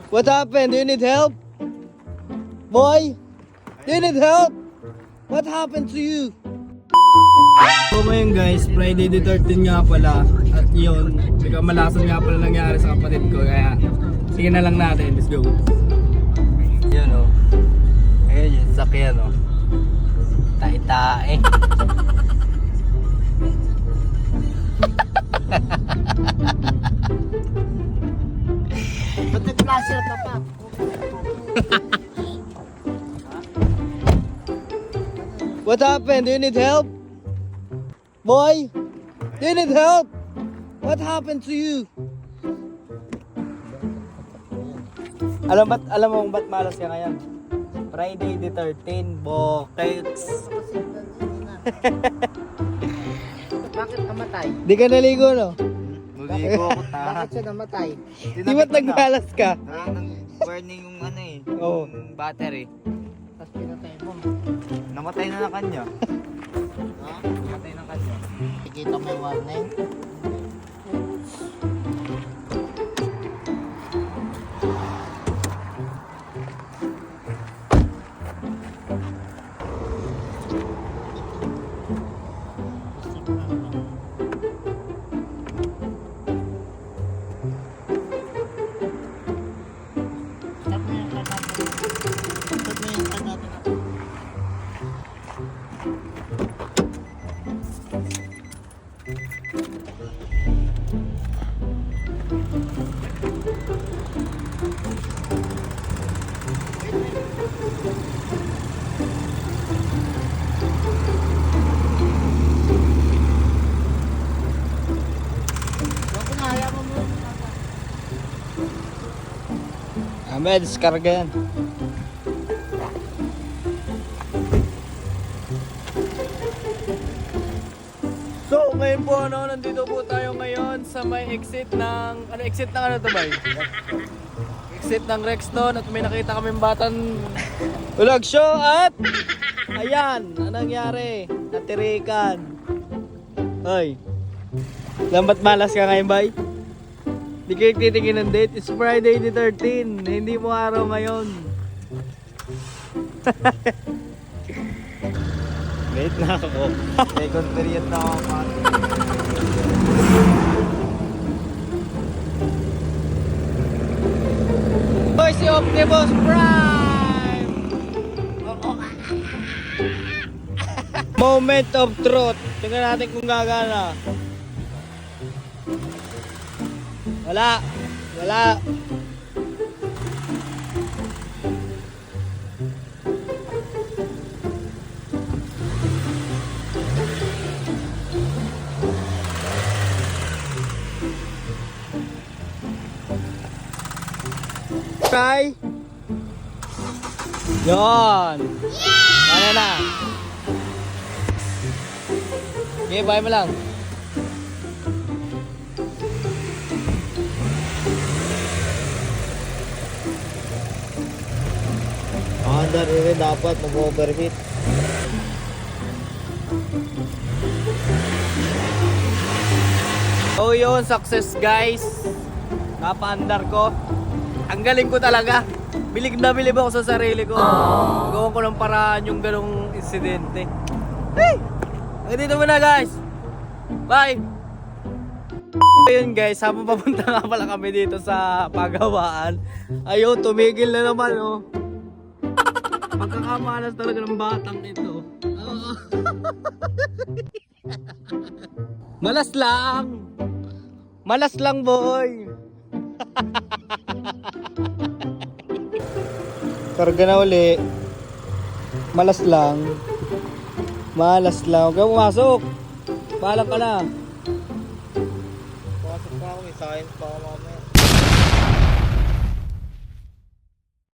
What happened? Do you need help? Boy? Do you need help? What happened to you? So ngayon guys, Friday the 13 nga pala. At yun, biglang malasan nga pala nangyari sa kapatid ko. Kaya, sige na lang natin. Let's go. Yun o. Ayun yung sakyan o. Tae-tae. Ba't nag-flasher ka pa? What happened? Do you need help? Boy? Do you need help? What happened to you? Alam mo kung ba't malas ka ngayon? Friday the 13, Bokex. Bakit namatay? Di ka naligo, no? Maligo ako Bakit siya namatay? Di ba't nagmalas ka? Burning yung ano eh, Oo. yung battery. Tapos pinatay mo. Namatay na kanya. Ha? Namatay na kanya. Nakikita mo yung warning? Stop mo yung kanatan. Stop mo yung kanatan. Huwag na, hayaan mo muna. May diskarga yan. So, ngayon po nandito po tayo ngayon sa may exit ng ano to ba? Exit ng Rexton at may nakita kaming batang ulag show at ayan, anong nangyari? Natirikan. Hoy. Lambat malas ka ngayon, bay? Di kayo titingin ng date. It's Friday the 13. Hindi mo araw ngayon. Late na ako. Second period na ako. Boy, si Optimus Prime! Moment of truth. Tingnan natin kung gagana. Wala. Wala. Try. Yon. Ano na? Okay, bye mo lang. Under rin dapat mag-overheat. So yun, success guys. Napa-under ko. Ang galing ko talaga. Bilig na bilib ako sa sarili ko. Gawin ko ng paraan yung ganong insidente. Hey! Hanggang dito muna guys. Bye! Ayun guys, habang papunta nga pala kami dito sa pagawaan. Ayun, tumigil na naman oh. Pagkakamalas talaga ng batang ito. Malas lang. Malas lang boy. Karga na uli. Malas lang. Malas lang. Huwag kang pumasok. Paalam ka na. Pasok pa ako, may science pa ako mamaya.